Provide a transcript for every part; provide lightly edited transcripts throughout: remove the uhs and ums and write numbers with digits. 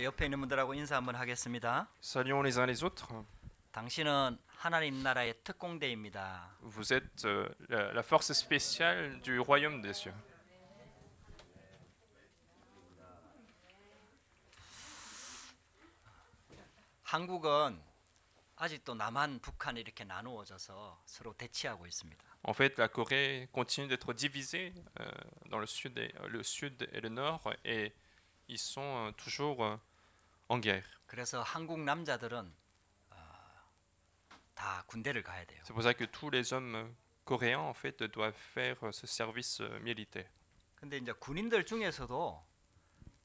옆에 있는 분들하고 인사 한번 하겠습니다. Saluons les uns les autres. 당신은 하나님 나라의 특공대입니다. Vous êtes la force spéciale du royaume des cieux. 한국은 아직도 남한, 북한 이렇게 나누어져서 서로 대치하고 있습니다. En fait, la Corée continue d'être divisée dans le sud et le nord, et ils sont toujours en guerre. 그래서 한국 남자들은 다 군대를 가야 돼요. C'est pour ça que tous les hommes coréens en fait doivent faire ce service militaire. 근데 이제 군인들 중에서도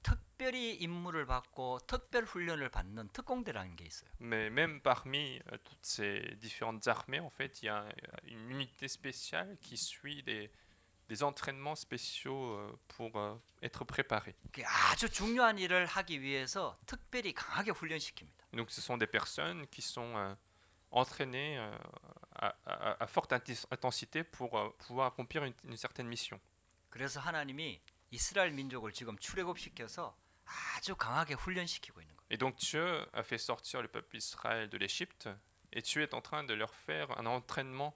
특별히 임무를 받고 특별 훈련을 받는 특공대라는 게 있어요. Mais même parmi toutes ces différentes armées, en fait, il y a une unité spéciale qui suit des entraînements spéciaux pour être préparés. 그게 아주 중요한 일을 하기 위해서 특별히 강하게 훈련시킵니다. Donc, ce sont des personnes qui sont entraînées à forte intensité pour pouvoir accomplir une certaine mission. 그래서 하나님이 이스라엘 민족을 지금 출애굽시켜서 아주 강하게 훈련시키고 있는 거예요. Et donc Dieu a fait sortir le peuple d'Israël de l'Égypte, et Dieu est en train de leur faire un entraînement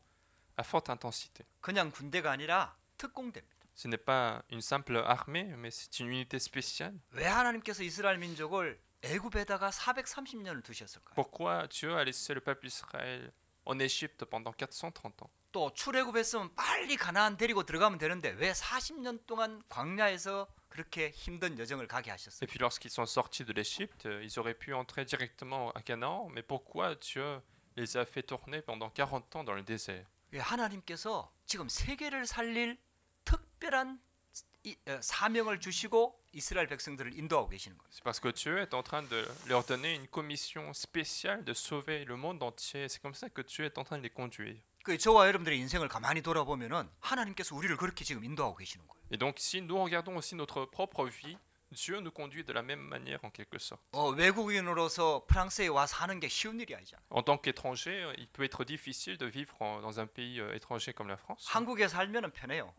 à forte intensité. 그냥 군대가 아니라 특공대입니다. Ce n'est pas une simple armée, mais c'est une unité spéciale. 왜 하나님께서 이스라엘 민족을 애굽에다가 430년을 두셨을까요? Pourquoi Dieu a laissé le peuple d'Israël en Égypte pendant 430 ans? 또 출애굽했으면 빨리 가나안 데리고 들어가면 되는데 왜 40년 동안 광야에서 그렇게 힘든 여정을 가게 하셨어요? Et puis lorsqu'ils sont sortis de l'Égypte, ils auraient pu entrer directement à Canaan, mais pourquoi Dieu les a fait tourner pendant 40 ans dans le désert? 하나님께서 지금 세계를 살릴 특별한 사명을 주시고 이스라엘 백성들을 인도하고 계시는 거예요. C'est parce que Dieu est en train de leur donner une commission spéciale de sauver le monde entier. C'est comme ça que Dieu est en train de les conduire. 그 저와 여러분들의 인생을 가만히 돌아보면은 하나님께서 우리를 그렇게 지금 인도하고 계시는 거예요. Et donc si nous regardons aussi notre propre vie, Dieu nous conduit de la même manière en quelque sorte. 외국인으로서 프랑스에 와 사는 게 쉬운 일이 아니잖아요. En tant qu'étranger, il peut être difficile de vivre dans un pays étranger comme la France. 한국에 살면은 편해요.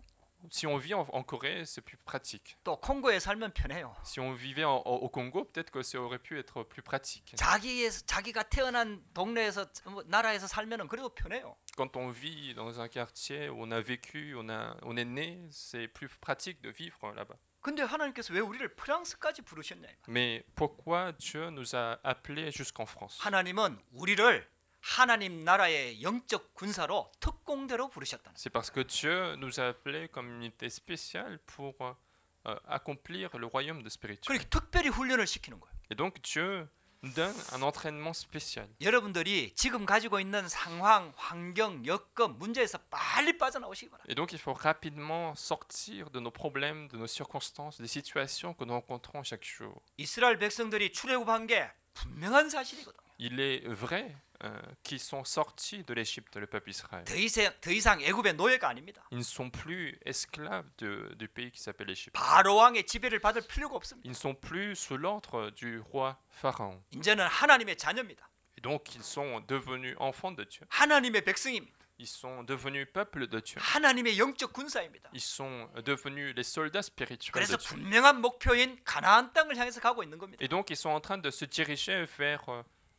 Si on vit en Corée, c'est plus pratique. 또 콩고에 살면 편해요. Si on vivait au Congo, peut-être que ça aurait pu être plus pratique. 자기가 태어난 동네에서 나라에서 살면은 그래도 편해요. Quand on vit dans un quartier où on a vécu, on est né, c'est plus pratique de vivre là-bas. 근데 하나님께서 왜 우리를 프랑스까지 부르셨냐? Mais pourquoi Dieu nous a appelés jusqu'en France? 하나님은 우리를 하나님 나라의 영적 군사로 특공대로 부르셨다는. C'est parce que Dieu nous a appelés comme unité spéciale pour accomplir le royaume de spirituel. 그렇게 특별히 훈련을 시키는 거예요. Et donc Dieu donne un entraînement spécial. 여러분들이 지금 가지고 있는 상황, 환경, 여건, 문제에서 빨리 빠져나오시기 바랍니다. Et donc il faut rapidement sortir de nos problèmes, de nos circonstances, des situations que nous rencontrons chaque jour. 이스라엘 백성들이 출애굽한 게 분명한 사실이거든요. Il est vrai qu'ils sont sortis de l'Égypte, le peuple d'Israël. 더 이상 애굽의 노예가 아닙니다. Ils ne sont plus esclaves du pays qui s'appelle l'Égypte. 바로 왕의 지배를 받을 필요가 없습니다. Ils ne sont plus sous l'ordre du roi Pharaon. 이제는 하나님의 자녀입니다. Et donc ils sont devenus enfants de Dieu. 하나님의 백성입니다. Ils sont devenus peuple de Dieu. 하나님의 영적 군사입니다. Ils sont devenus les soldats spirituels 그래서 de Dieu. 분명한 목표인 가나안 땅을 향해서 가고 있는 겁니다. Et donc ils sont en train de se diriger vers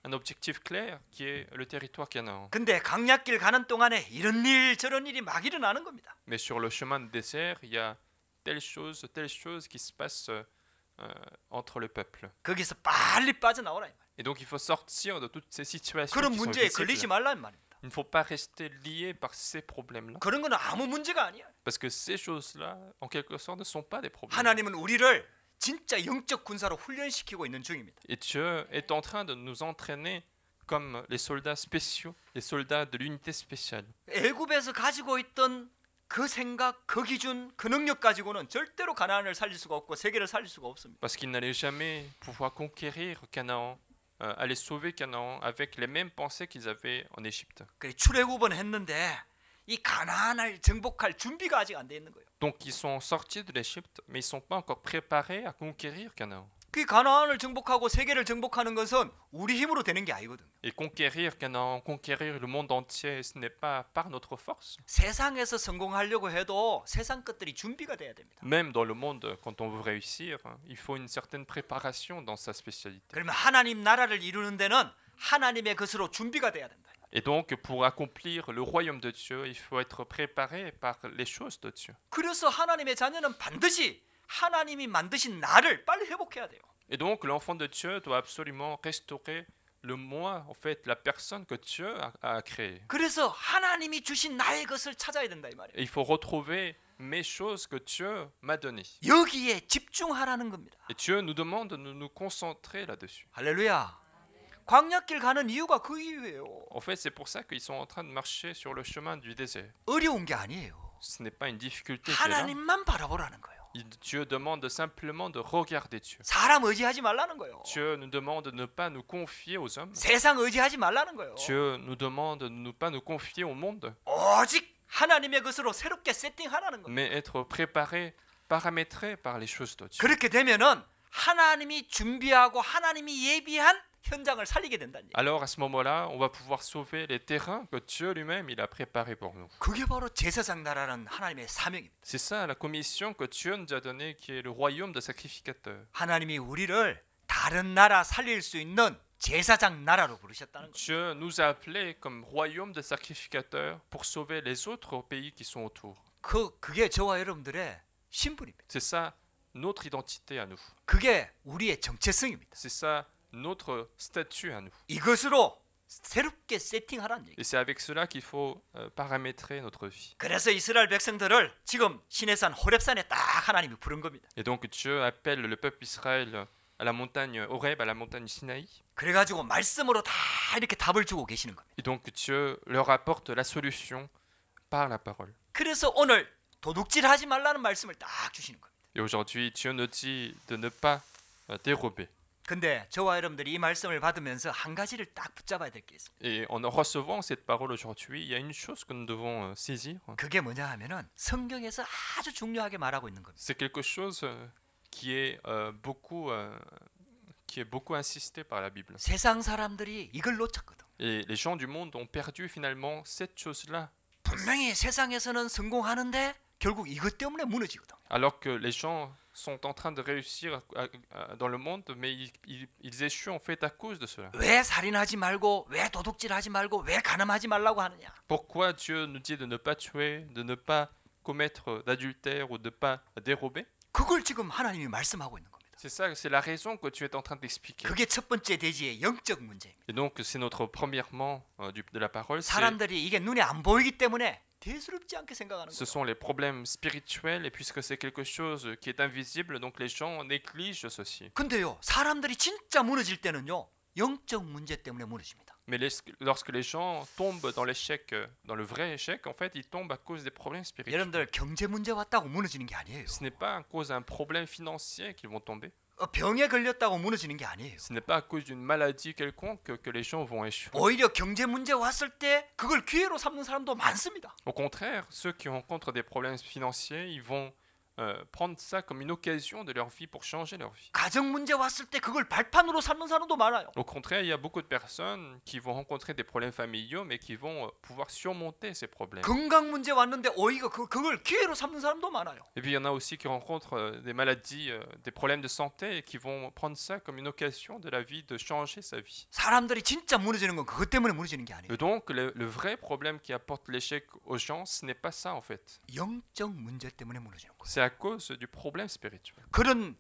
un objectif clair qui est le territoire Canaan. 근데 강약길 가는 동안에 이런 일 저런 일이 막 일어나는 겁니다. Mais sur le chemin de désert, il y a telle chose qui se passe entre le peuple. 거기서 빨리 빠져나오라 이 말이에요. Et donc il faut sortir de toutes ces situations 그런 qui sont 문제에 걸리지 visibles. 말라 이 말입니다. Il ne faut pas rester lié par ces problèmes-là. 그런 건 아무 문제가 아니야. Parce que ces choses-là, en quelque sorte, ne sont pas des problèmes. 하나님은 우리를 진짜 영적 군사로 훈련시키고 있는 중입니다. Et Dieu est en train de nous entraîner comme les soldats spéciaux, les soldats de l'unité spéciale. 애굽에서 가지고 있던 그 생각, 그 기준, 그 능력 가지고는 절대로 가나안을 살릴 수가 없고 세계를 살릴 수가 없습니다. Parce qu'ils n'allaient jamais pouvoir conquérir Canaan, aller sauver Canaan avec les mêmes pensées qu'ils avaient en Égypte. 그래 출애굽은 했는데 이 가나안을 정복할 준비가 아직 안 돼 있는 거예요. Donc ils sont sortis de l'Égypte, mais ils ne sont pas encore préparés à conquérir Canaan. 그 가나안을 정복하고 세계를 정복하는 것은 우리 힘으로 되는 게 아니거든요. Et conquérir Canaan, conquérir le monde entier, ce n'est pas par notre force. 세상에서 성공하려고 해도 세상 것들이 준비가 돼야 됩니다. Même dans le monde, quand on veut réussir, il faut une certaine préparation dans sa spécialité. 그러면 하나님 나라를 이루는 데는 하나님의 것으로 준비가 돼야 된다. Et donc, pour accomplir le royaume de Dieu, il faut être préparé par les choses de Dieu. 그래서 하나님의 자녀는 반드시 하나님이 만드신 나를 빨리 회복해야 돼요. Et donc, l'enfant de Dieu doit absolument restaurer le moi, en fait, la personne que Dieu a créée. 그래서 하나님이 주신 나의 것을 찾아야 된다 이 말이에요. Et il faut retrouver mes choses que Dieu m'a données. 여기에 집중하라는 겁니다. Et Dieu nous demande de nous concentrer là-dessus. 할렐루야. 광야길 가는 이유가 그 이유예요. En fait, c'est pour ça qu'ils sont en train de marcher sur le chemin du désert. 어려운 게 아니에요. Ce n'est pas une difficulté qui est là. 하나님만 바라보라는 거예요. Dieu demande simplement de regarder Dieu. 사람 의지하지 말라는 거예요. Dieu nous demande de ne pas nous confier aux hommes. 세상 의지하지 말라는 거예요. Dieu nous demande de ne pas nous confier au monde, 오직 하나님의 것으로 새롭게 세팅하라는 거예요. mais être préparé, paramétré par les choses de Dieu. 그렇게 되면은 하나님이 준비하고 하나님이 예비한 현장을 살리게 된다는 얘기예요. Alors à ce moment-là, on va pouvoir sauver les terrains que Dieu lui-même il a préparés pour nous. 그게 바로 제사장 나라는 하나님의 사명입니다. C'est ça la commission que Dieu nous a donnée, qui est le royaume de sacrificateurs. 하나님이 우리를 다른 나라 살릴 수 있는 제사장 나라로 부르셨다는 거예요. Dieu nous a appelés comme royaume de sacrificateurs pour sauver les autres pays qui sont autour. 그게 저와 여러분들의 신분입니다. C'est ça notre identité à nous. 그게 우리의 정체성입니다. C'est ça notre statut à nous. 이것으로 새롭게 세팅하라는 얘기. Et c'est avec cela qu'il faut paramétrer notre vie. 그래서 이스라엘 백성들을 지금 시내산 호렙산에 딱 하나님이 부른 겁니다. Et donc Dieu appelle le peuple Israël à la montagne Horeb, à la montagne Sinaï. 그래가지고 말씀으로 다 이렇게 답을 주고 계시는 겁니다. Et donc Dieu leur apporte la solution par la parole. 그래서 오늘 도둑질하지 말라는 말씀을 딱 주시는 겁니다. Et aujourd'hui, Dieu nous dit de ne pas dérober. 근데 저와 여러분들이 이 말씀을 받으면서 한 가지를 딱 붙잡아야 될 게 있습니다. Et en recevant cette parole aujourd'hui, il y a une chose que nous devons saisir. 그게 뭐냐 하면은 성경에서 아주 중요하게 말하고 있는 겁니다. C'est quelque chose qui est beaucoup insisté par la Bible. 세상 사람들이 이걸 놓쳤거든. Et les gens du monde ont perdu finalement cette chose-là. 분명히 세상에서는 성공하는데 결국 이것 때문에 무너지거든. Alors que les gens sont en train de réussir dans le monde, mais ils échouent en fait à cause de cela. 왜 살인하지 말고 왜 도둑질하지 말고 왜 간음하지 말라고 하느냐? Pourquoi Dieu nous dit de ne pas tuer, de ne pas commettre d'adultère ou de ne pas dérober? 그걸 지금 하나님이 말씀하고 있는 겁니다. C'est ça, c'est la raison que tu es en train d'expliquer. 그게 첫 번째 대지의 영적 문제입니다. Et donc c'est notre premièrement de la parole, 사람들이 이게 눈에 안 보이기 때문에 대수롭지 않게 생각하는 ce 거예요. sont les problèmes spirituels, et puisque c'est quelque chose qui est invisible, donc les gens négligent ceci. 근데요, 사람들이 진짜 무너질 때는요, 영적 문제 때문에 무너집니다. Mais lorsque les gens tombent dans l'échec, dans le vrai échec, en fait, ils tombent à cause des problèmes spirituels. 여러분들 경제 문제 왔다고 무너지는 게 아니에요. Ce n'est pas à cause d'un problème financier qu'ils vont tomber. 병에 걸렸다고 무너지는 게 아니에요. Ce n'est pas à cause d'une maladie quelconque que les gens vont échouer. 오히려 경제 문제 왔을 때 그걸 기회로 삼는 사람도 많습니다. Au contraire, ceux qui rencontrent des problèmes financiers, ils vont prendre ça comme une occasion de leur vie pour changer leur vie. 가정 문제 왔을 때 그걸 발판으로 삼는 사람도 많아요. Au contraire, il y a beaucoup de personnes qui vont rencontrer des problèmes familiaux, mais qui vont pouvoir surmonter ces problèmes. 건강 문제 왔는데 오히려 그걸 기회로 삼는 사람도 많아요. Et puis il y en a aussi qui rencontrent des maladies, des problèmes de santé, et qui vont prendre ça comme une occasion de la vie de changer sa vie. 사람들이 진짜 무너지는 건 그것 때문에 무너지는 게 아니에요. Et donc le vrai problème qui apporte l'échec aux gens, ce n'est pas ça en fait. 영적 문제 때문에 무너지는 거예요. C'est à cause du problème spirituel. 그런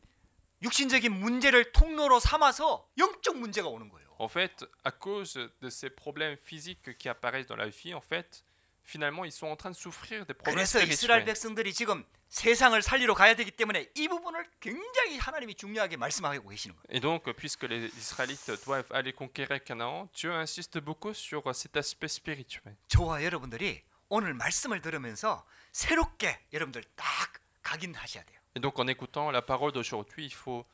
육신적인 문제를 통로로 삼아서 영적 문제가 오는 거예요. En fait, à cause de ces problèmes physiques qui apparaissent dans la vie, en fait, finalement, ils sont en train de souffrir des problèmes 그래서 이스라엘 spirituels. 백성들이 지금 세상을 살리러 가야 되기 때문에 이 부분을 굉장히 하나님이 중요하게 말씀하고 계시는 거예요. Et donc, puisque les Israélites doivent aller conquérir Canaan, Dieu insiste beaucoup sur cet aspect spirituel. 저와 여러분들이 오늘 말씀을 들으면서 새롭게 여러분들 딱 각인하셔야 돼요. Et donc, en écoutant la parole d'aujourd'hui, il faut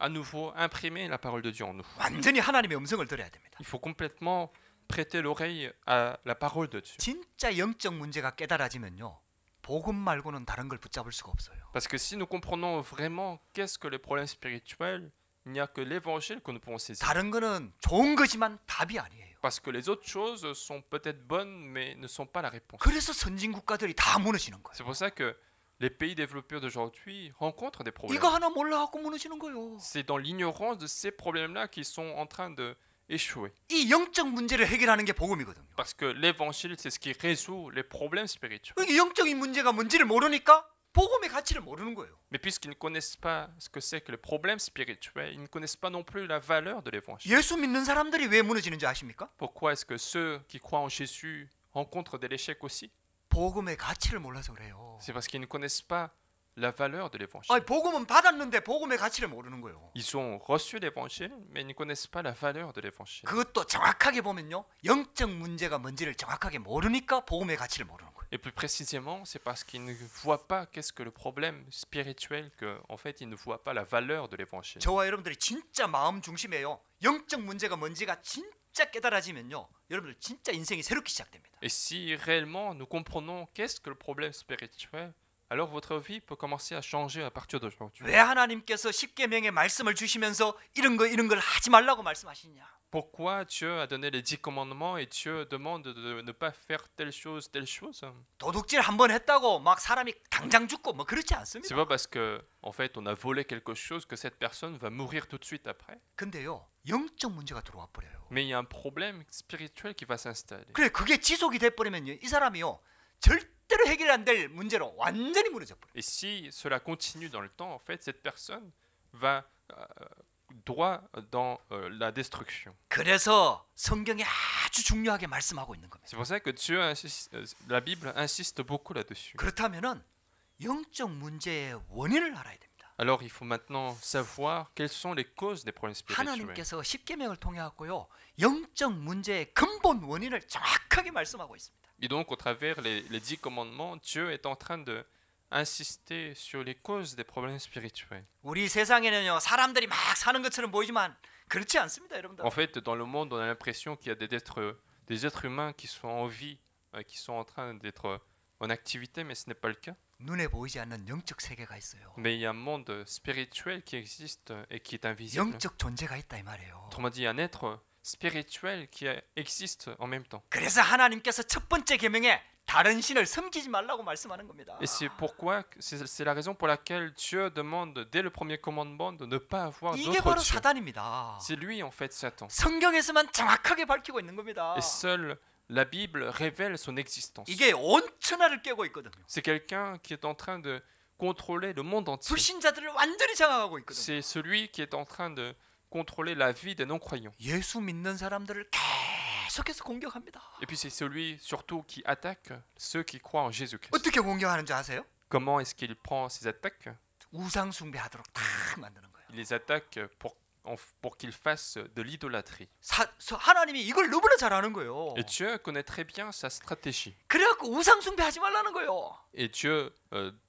à nouveau imprimer la parole de Dieu en nous. 완전히 하나님의 음성을 들어야 됩니다. Il faut complètement prêter l'oreille à la parole de Dieu. 진짜 영적 문제가 깨달아지면요, 복음 말고는 다른 걸 붙잡을 수가 없어요. Parce que si nous comprenons vraiment qu'est-ce que les problèmes spirituels, il n'y a que l'évangile que nous pouvons saisir. 다른 거는 좋은 거지만 답이 아니에요. Parce que les autres choses sont peut-être bonnes, mais ne sont pas la réponse. 그래서 선진 국가들이 다 무너지는 거예요. C'est pour ça que les pays développés d'aujourd'hui rencontrent des problèmes. 이거 하나 몰라갖고 무너지는 거예요. C'est dans l'ignorance de ces problèmes-là qu'ils sont en train d'échouer. 이 영적 문제를 해결하는 게 복음이거든요. Parce que l'évangile, c'est ce qui résout les problèmes spirituels. 이게 영적인 문제가 뭔지를 모르니까 복음의 가치를 모르는 거예요. Mais puisqu'ils ne connaissent pas ce que c'est que le problème spirituel, ils ne connaissent pas non plus la valeur de l'évangile. 예수 믿는 사람들이 왜 무너지는지 아십니까? Pourquoi est-ce que ceux qui croient en Jésus rencontrent de l'échec aussi? 복음의 가치를 몰라서 그래요. C'est parce qu'ils ne connaissent pas la valeur de l'évangile. 아니, 복음은 받았는데 복음의 가치를 모르는 거예요. Ils ont reçu l'évangile, mais ils ne connaissent pas la valeur de l'évangile. 그것도 정확하게 보면요, 영적 문제가 뭔지를 정확하게 모르니까 복음의 가치를 모르는 거예요. Et plus précisément, c'est parce qu'ils ne voient pas qu'est-ce que le problème spirituel, qu'en fait, ils ne voient pas la valeur de l'évangile. 저와 여러분들이 진짜 마음 중심이에요. 영적 문제가 뭔지가 진짜 깨달아지면요, 여러분들 진짜 인생이 새롭게 시작됩니다. Et si réellement nous comprenons qu'est-ce que le problème spirituel, alors votre vie peut commencer à changer à partir d'aujourd'hui. 왜 하나님께서 십계명의 말씀을 주시면서 이런 걸 하지 말라고 말씀하시냐? Pourquoi Dieu a donné les 10 commandements et Dieu demande de ne pas faire telle chose, telle chose? 도둑질 한 번 했다고 막 사람이 당장 죽고 뭐 그렇지 C'est 않습니다. pas parce que en fait on a volé quelque chose que cette personne va mourir tout de suite après. 근데요, 영적 문제가 들어와 버려요. Mais il y a un problème spirituel qui va s'installer. 그래, 그게 지속이 돼 버리면요, 이 사람이요, 절대로 해결 안 될 문제로 완전히 무너져 버려요. Et si cela continue dans le temps, en fait, cette personne va droit dans la destruction. 그래서 성경이 아주 중요하게 말씀하고 있는 겁니다. C'est pour ça que Dieu insiste, la Bible insiste beaucoup là-dessus. 그렇다면은 영적 문제의 원인을 알아야 됩니다. Alors il faut maintenant savoir quelles sont les causes des problèmes spirituels. 하나님께서 십계명을 통해 갖고요, 영적 문제의 근본 원인을 정확하게 말씀하고 있습니다. Et donc au travers les 10 commandements, Dieu est en train de insister sur les causes des problèmes spirituels. 우리 세상에는요, 사람들이 막 사는 것처럼 보이지만 그렇지 않습니다, 여러분들. En fait, dans le monde, on a l'impression qu'il y a des êtres humains qui sont en vie, qui sont en train d'être en activité, mais ce n'est pas le cas. 눈에 보이지 않는 영적 세계가 있어요. Mais il y a un monde spirituel qui existe et qui est invisible. 영적 존재가 있다 이 말이에요. Autrement dit, un être spirituel qui existe en même temps. 그래서 하나님께서 첫 번째 계명에 다른 신을 섬기지 말라고 말씀하는 겁니다. Et c'est pourquoi, c'est la raison pour laquelle Dieu demande dès le premier commandement de ne pas avoir 이게 d'autres 바로 dieux. 사단입니다. C'est lui en fait Satan. 성경에서만 정확하게 밝히고 있는 겁니다. Et seule la Bible révèle son existence. 이게 온 천하를 깨고 있거든요. C'est quelqu'un qui est en train de contrôler le monde entier. 불신자들을 완전히 장악하고 있거든요. C'est celui qui est en train de contrôler la vie des non-croyants. 예수 믿는 사람들을 계속해서 공격합니다. Et puis c'est celui surtout qui attaque ceux qui croient en Jésus-Christ. 어떻게 공격하는지 아세요? Comment est-ce qu'il prend ces attaques? 우상 숭배하도록 다 만드는 거예요. Il les attaque pour qu'ils fassent de l'idolâtrie. 하나님이 이걸 너무나 잘 아는 거예요. Et Dieu connaît très bien sa stratégie. 그래갖고 우상 숭배하지 말라는 거예요. Et Dieu,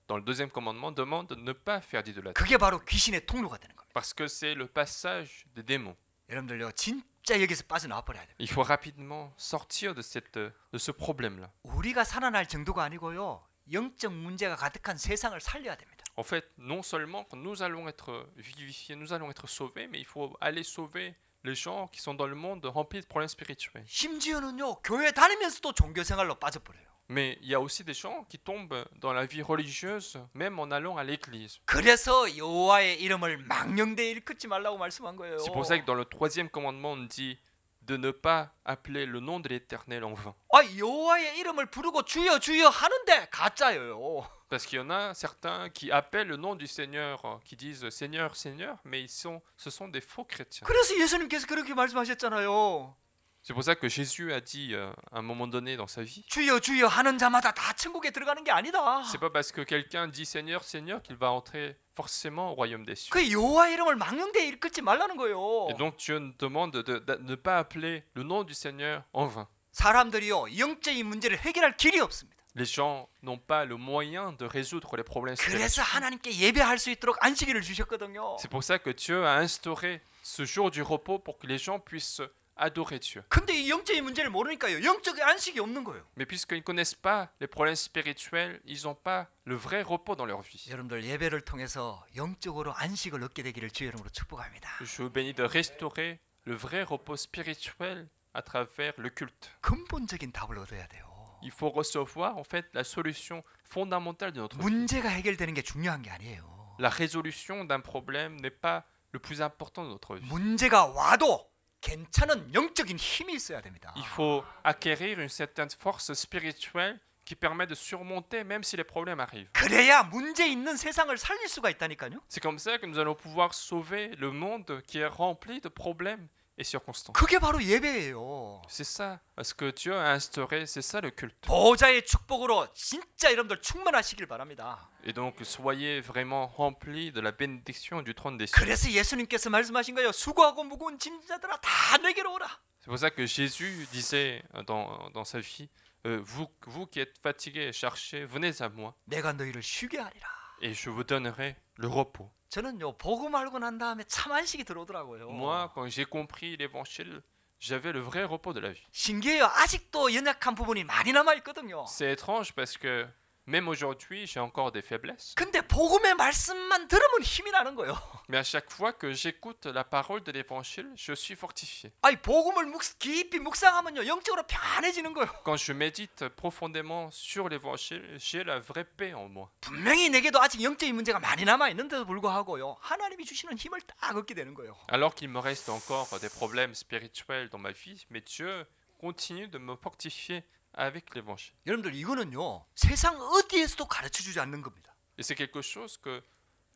dans le deuxième commandement, demande de ne pas faire d'idolâtrie. 그게 바로 귀신의 통로가 되는 겁니다. Parce que c'est le passage des démons. 여러분들요, 진짜 여기서 빠져나와 버려야 돼요. Il faut rapidement sortir de ce problème-là. 우리가 살아날 정도가 아니고요, 영적 문제가 가득한 세상을 살려야 됩니다. En fait, non seulement nous allons être vivifiés, nous allons être sauvés, mais il faut aller sauver les gens qui sont dans le monde remplis de problèmes spirituels. 심지어는요, 교회 다니면서도 종교 생활로 빠져버려요. Mais il y a aussi des gens qui tombent dans la vie religieuse, même en allant à l'église. 그래서 여호와의 이름을 망령되이 일컫지 말라고 말씀한 거예요. C'est pour ça que dans le troisième commandement, on dit de ne pas appeler le nom de l'Éternel en vain. 아, 여호와의 이름을 부르고 주여 주여 하는데 가짜예요. Parce qu'il y en a certains qui appellent le nom du Seigneur, qui disent Seigneur, Seigneur, mais ce sont des faux chrétiens. 그래서 예수님께서 그렇게 말씀하셨잖아요. C'est pour ça que Jésus a dit à un moment donné dans sa vie, 주여 주여 하는 자마다 다 천국에 들어가는 게 아니다. c'est pas parce que quelqu'un dit Seigneur, Seigneur qu'il va entrer forcément au royaume des cieux. 그 여호와의 이름을 망령되이 일컫지 말라는 거예요. Et donc Dieu nous demande de ne pas appeler le nom du Seigneur en vain. 사람들이요, 영적인 문제를 해결할 길이 없습니다. Les gens n'ont pas le moyen de résoudre les problèmes 그래서 spirituels. 하나님께 예배할 수 있도록 안식일을 주셨거든요. C'est pour ça que Dieu a instauré ce jour du repos pour que les gens puissent adorer Dieu. 근데 이 영적인 문제를 모르니까요. 영적 안식이 없는 거예요. Mais puisqu'ils ne connaissent pas les problèmes spirituels, ils n'ont pas le vrai repos dans leur vie. 여러분들 예배를 통해서 영적으로 안식을 얻게 되기를 주의 이름으로 축복합니다. Je vous bénis de restaurer le vrai repos spirituel à travers le culte. 근본적인 답을 얻어야 돼요. Il faut recevoir en fait la solution fondamentale de notre vie. 문제가 해결되는 게 중요한 게 아니에요. La résolution d'un problème n'est pas le plus important de notre vie. 문제가 와도 괜찮은 영적인 힘이 있어야 됩니다. Il faut acquérir une certaine force spirituelle qui permet de surmonter même si les problèmes arrivent. 그래야 문제 있는 세상을 살릴 수가 있다니까요. C'est comme ça que nous allons pouvoir sauver le monde qui est rempli de problèmes et circonstances. 그게 바로 예배예요. C'est ça, ce que Dieu a instauré, c'est ça le culte. 보호자의 축복으로 진짜 여러분들 충만하시길 바랍니다. Et donc soyez vraiment remplis de la bénédiction du trône des cieux. 그래서 예수님께서 말씀하신 거예요. 수고하고 무거운 짐자들아 다 내게로 오라. C'est pour ça que Jésus disait dans sa vie, vous qui êtes fatigués et cherchez, venez à moi 내가 너희를 쉬게 하리라. et je vous donnerai le repos. 저는요 복음 알고 난 다음에 참 안식이 들어오더라고요. Moi, quand j'ai compris l'évangile, j'avais le vrai repos de la vie. 신기해요. 아직도 연약한 부분이 많이 남아 있거든요. C'est étrange parce que même aujourd'hui, j'ai encore des faiblesses. 근데 복음의 말씀만 들으면 힘이 나는 거예요. Mais à chaque fois que j'écoute la parole de l'évangile, je suis fortifié. 아니 복음을 깊이 묵상하면요 영적으로 편해지는 거예요. Quand je médite profondément sur l'évangile, j'ai la vraie paix en moi. 분명히 내게도 아직 영적인 문제가 많이 남아 있는데도 불구하고요 하나님이 주시는 힘을 딱 얻게 되는 거예요. Alors qu'il me reste encore des problèmes spirituels dans ma vie, mais Dieu continue de me fortifier avec l'évangile. 여러분들 이거는요 세상 어디에서도 가르쳐주지 않는 겁니다. Et c'est quelque chose que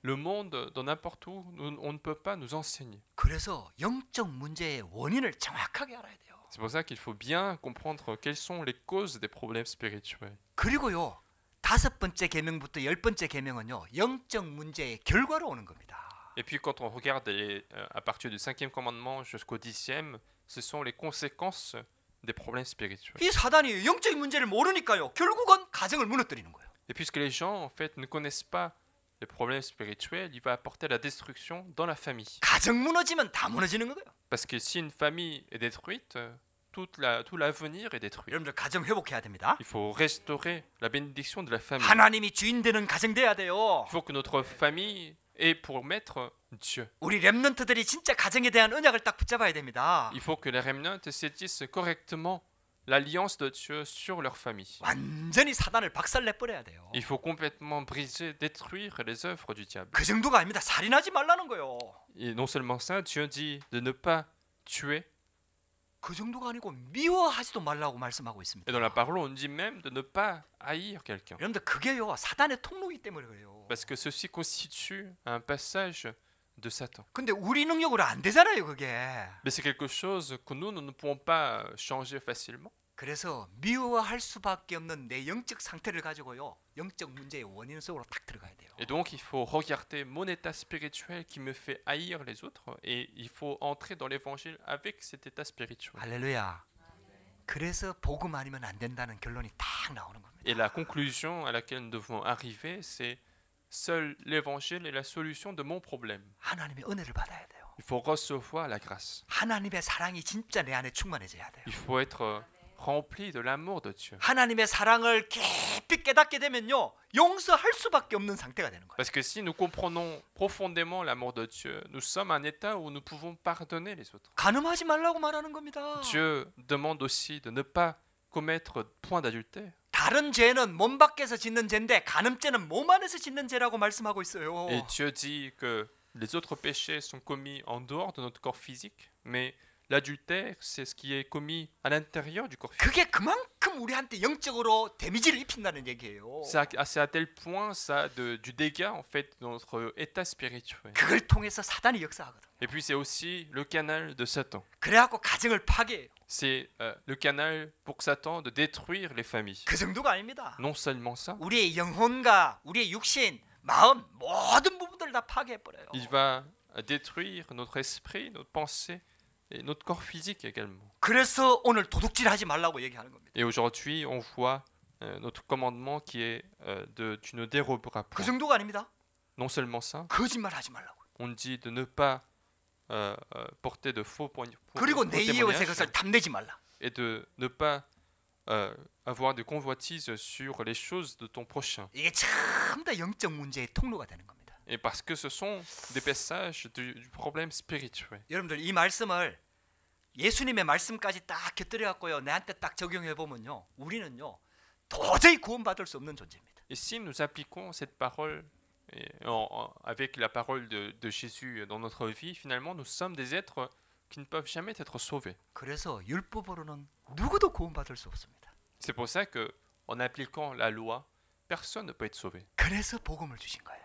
le monde, dans n'importe où, on ne peut pas nous enseigner. 그래서 영적 문제의 원인을 정확하게 알아야 돼요. C'est pour ça qu'il faut bien comprendre quelles sont les causes des problèmes spirituels. 그리고요 5번째 계명부터 10번째 계명은요 영적 문제의 결과로 오는 겁니다. Et puis quand on regarde à partir du 5e commandement jusqu'au 10e, ce sont les conséquences des problèmes spirituels. 이 사단이 영적인 문제를 모르니까요 결국은 가정을 무너뜨리는 거예요. Et puisque les gens en fait ne connaissent pas les problèmes spirituels, il va apporter la destruction dans la famille. 가정 무너지면 다 무너지는 거예요. Parce que si une famille est détruite, tout l'avenir est détruit. 여러분들 가정 회복해야 됩니다. Il faut restaurer la bénédiction de la famille. 하나님이 주인 되는 가정 돼야 돼요. Il faut que notre famille ait pour maître Dieu. 우리 렘넌트들이 진짜 가정에 대한 언약을 딱 붙잡아야 됩니다. Il faut que les remnants saisissent correctement l'alliance de Dieu sur leur famille. 완전히 사단을 박살내버려야 돼요. Il faut complètement briser, détruire les œuvres du diable. 그 정도가 아닙니다. 살인하지 말라는 거예요. Et non seulement ça, Dieu dit de ne pas tuer. 그 정도가 아니고 미워하지도 말라고 말씀하고 있습니다. Et dans la parole, on dit même de ne pas haïr quelqu'un. 여러분들 그게요 사단의 통로이기 때문에 그래요. Parce que ceci constitue un passage de Satan. 근데 우리 능력으로 안 되잖아요 그게. Mais c'est quelque chose que nous ne pouvons pas changer facilement. 그래서 미워할 수밖에 없는 내 영적 상태를 가지고요 영적 문제의 원인 속으로 딱 들어가야 돼요. Et donc il faut regarder mon état spirituel qui me fait haïr les autres et il faut entrer dans l'évangile avec cet état spirituel. 할렐루야. 그래서 복음 아니면 안 된다는 결론이 딱 나오는 겁니다. Et la conclusion à laquelle nous devons arriver, c'est seul l'évangile est la solution de mon problème. 하나님의 은혜를 받아야 돼요. Il faut recevoir la grâce. 하나님의 사랑이 진짜 내 안에 충만해져야 돼요. Il faut être rempli de l'amour de Dieu. 하나님의 사랑을 깊이 깨닫게 되면요 용서할 수밖에 없는 상태가 되는 거예요. Parce que si nous comprenons profondément l'amour de Dieu, nous sommes à un état où nous pouvons pardonner les autres. 간음하지 말라고 말하는 겁니다. Dieu demande aussi de ne pas commettre point d'adultère. 다른 죄는 몸 밖에서 짓는 죄인데 간음죄는 몸 안에서 짓는 죄라고 말씀하고 있어요. Et Dieu dit que les autres péchés sont commis en dehors de notre corps physique, mais l'adultère, c'est ce qui est commis à l'intérieur du corps physique. 그게 그만큼 우리한테 영적으로 데미지를 입힌다는 얘기예요. C'est à tel point ça du dégât en fait dans notre état spirituel. 그걸 통해서 사단이 역사하거든. Et puis c'est aussi le canal de Satan. 그래갖고 가정을 파괴해요. C'est le canal pour Satan de détruire les familles. 그 정도가 아닙니다. Non seulement ça, 우리의 영혼과 우리의 육신, 마음 모든 부분들을 다 파괴해버려요. il va détruire notre esprit, notre pensée et notre corps physique également. 그래서 오늘 도둑질하지 말라고 얘기하는 겁니다. Et aujourd'hui, on voit notre commandement qui est tu ne déroberas 그 point. 정도가 아닙니다. Non seulement ça, 거짓말하지 말라고. on dit de ne pas porter de faux 그리고 내 이웃의 témoignages 것을 탐내지 말라. et de ne pas avoir de convoitise sur les choses de ton prochain. 이게 전부 영적 문제의 통로가 되는 겁니다. Et parce que ce sont des passages du problème spirituel. 여러분들 이 말씀을 예수님의 말씀까지 딱 곁들여 갖고요. 내한테 딱 적용해 보면요. 우리는요. 도저히 구원받을 수 없는 존재입니다. Et si nous appliquons cette parole avec la parole de Jésus dans notre vie, finalement, nous sommes des êtres qui ne peuvent jamais être sauvés. 그래서 율법으로는 누구도 구원받을 수 없습니다. C'est pour ça que, en appliquant la loi, personne ne peut être sauvé. 그래서 복음을 주신 거예요.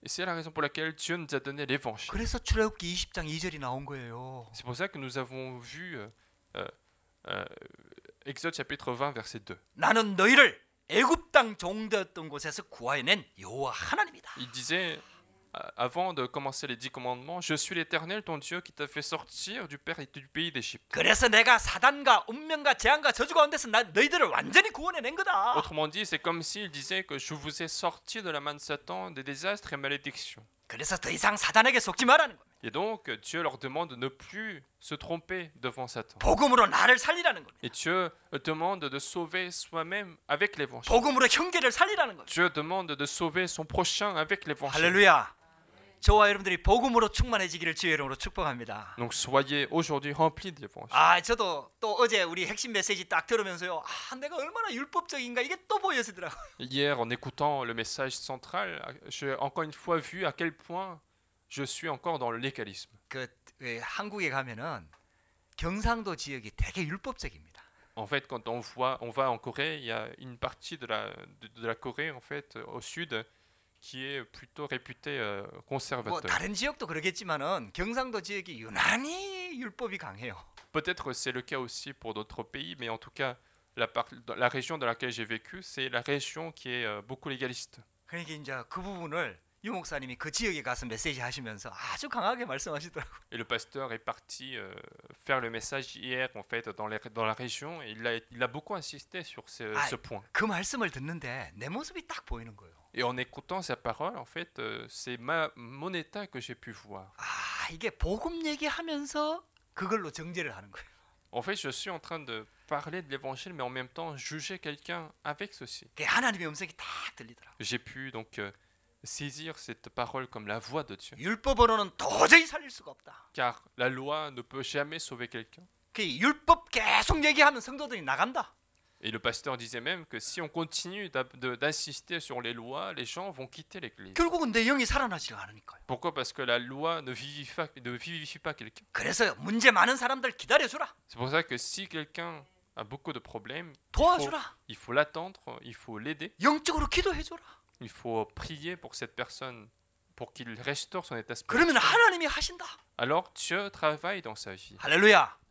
Et c'est la raison pour laquelle Dieu nous a donné l'évangile. 그래서 출애굽기 20장 2절이 나온 거예요. C'est pour ça que nous avons vu Exode chapitre 20 verset 2. 나는 너희를 애굽 땅 종되었던 곳에서 구하여낸 여호와 하나님이다. Il disait, avant de commencer les 10 commandements, je suis l'Éternel, ton Dieu, qui t'a fait sortir du pays d'Égypte. 그래서 내가 사단과 운명과 재앙과 저주 가운데서 너희들을 완전히 구원해낸 거다. Autrement dit, c'est comme s'il disait que je vous ai sorti de la main de Satan, des désastres et malédictions. 그래서 더 이상 사단에게 속지 말라는 겁니다. Et donc, Dieu leur demande de ne plus se tromper devant Satan. 복음으로 나를 살리라는 겁니다. Et Dieu demande de sauver soi-même avec l'évangile. 복음으로 형제를 살리라는 겁니다. Dieu demande de sauver son prochain avec l'évangile. 할렐루야. 저와 여러분들이 복음으로 충만해지기를 주의 이름으로 축복합니다. Donc soyez aujourd'hui remplis de l'évangile. 저도 또 어제 우리 핵심 메시지 딱 들으면서요. 내가 얼마나 율법적인가 이게 또 보여지더라고요. Hier, en écoutant le message central, j'ai encore une fois vu à quel point je suis encore dans le légalisme. 한국에 가면은 경상도 지역이 되게 율법적입니다. En fait, quand on va en Corée, il y a une partie de la Corée en fait au sud qui est plutôt réputé conservateur. 다른 지역도 그러겠지만은 경상도 지역이 유난히 율법이 강해요. Peut-être c'est le cas aussi pour d'autres pays, mais en tout cas, la région dans laquelle j'ai vécu, c'est la région qui est beaucoup légaliste. 그러니까 이제 그 부분을 유 목사님이 그 지역에 가서 메시지 하시면서 아주 강하게 말씀하시더라고요. Et le pasteur est parti faire le message hier en fait dans la région et il a beaucoup insisté sur ce point. 그 말씀을 듣는데 내 모습이 딱 보이는 거예요. Et en écoutant sa parole, en fait, c'est mon état que j'ai pu voir. 이게 복음 얘기하면서 그걸로 정죄를 하는 거예요. En fait, je suis en train de parler de l'évangile, mais en même temps juger quelqu'un avec ceci. 하나님의 음성이 딱 들리더라고요. J'ai pu donc saisir cette parole comme la voix de Dieu. 율법으로는 도저히 살릴 수가 없다. Car la loi ne peut jamais sauver quelqu'un. 율법 계속 얘기하면 성도들이 나간다. Et le pasteur disait même que si on continue d'insister sur les lois, les gens vont quitter l'église. 결국은 내 영이 살아나지 않으니까요. Pourquoi? Parce que la loi ne vivifie pas quelqu'un. 그래서 문제 많은 사람들 기다려주라. C'est pour ça que si quelqu'un a beaucoup de problèmes, 도와주라. il faut l'attendre, il faut l'aider. 영적으로 기도해줘라. Il faut prier pour cette personne pour qu'il restaure son état 그러면 spirituel. 하나님이 하신다. Alors Dieu travaille dans sa vie. 할렐루야.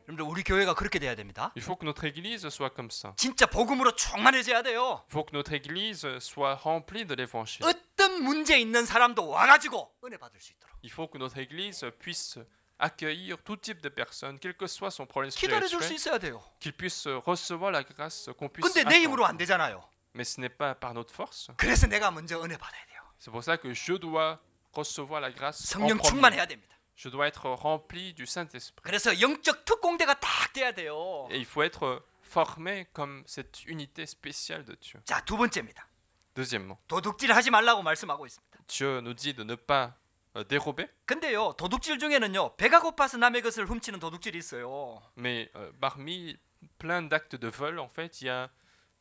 여러분들 우리 교회가 그렇게 돼야 됩니다. Il faut que notre église soit comme ça. 진짜 복음으로 충만해져야 돼요. Il faut que notre église soit remplie de l'évangile. 어떤 문제 있는 사람도 와가지고 은혜 받을 수 있도록. Il faut que notre église puisse accueillir tout type de personnes, quel que soit son problème 기다려줄 수 spirituel, 있어야 돼요. qu'il puisse recevoir la grâce qu'on puisse 근데 내 힘으로 attendre. 안 되잖아요. Mais ce n'est pas par notre force. 그래서 내가 먼저 은혜 받아야 돼요. C'est pour ça que je dois recevoir la grâce en 성령 premier. 충만해야 됩니다. Je dois être rempli du Saint-Esprit. 그래서 영적 특공대가 딱 돼야 돼요. Et il faut être formé comme cette unité spéciale de Dieu. 자, 두 번째입니다. Deuxièmement, 도둑질하지 말라고 말씀하고 있습니다. Dieu nous dit de ne pas dérober, 근데요, 도둑질 중에는요, 배가 고파서 남의 것을 훔치는 도둑질이 있어요. mais parmi plein d'actes de vol, en fait, il y a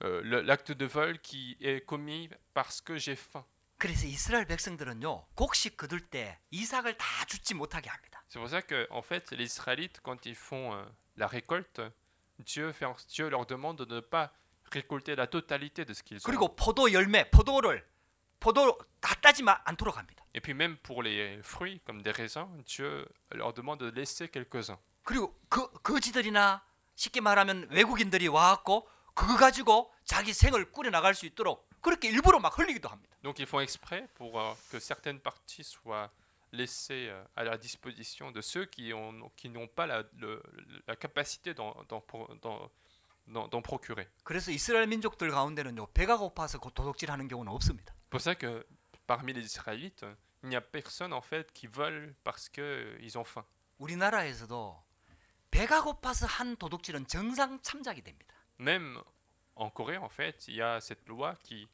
l'acte de vol qui est commis parce que j'ai faim. 그래서 이스라엘 백성들은요, 곡식 거둘 때 이삭을 다 줍지 못하게 합니다. C'est pour ça que, en fait, les Israélites, quand ils font la récolte, Dieu leur demande de ne pas récolter la totalité de ce qu'ils ont. 그리고 포도 열매, 포도 다 따지 않도록 합니다. Et puis même pour les fruits, comme des raisins, Dieu leur demande de laisser quelques-uns. 그리고 거지들이나 쉽게 말하면 외국인들이 와갖고 그거 가지고 자기 생을 꾸려나갈 수 있도록 그렇게 일부러 막 흘리기도 합니다. Donc ils font exprès pour que certaines parties soient laissées à la disposition de ceux qui n'ont pas la capacité d'en procurer. 그래서 이스라엘 민족들 가운데는요, 배가 고파서 도둑질하는 경우는 없습니다. C'est pour ça que parmi les Israélites, Il n'y a personne en fait qui vole parce qu'ils ont faim. 우리나라에서도 배가 고파서 한 도둑질은 정상 참작이 됩니다. Même en Corée, en fait, il y a cette loi qui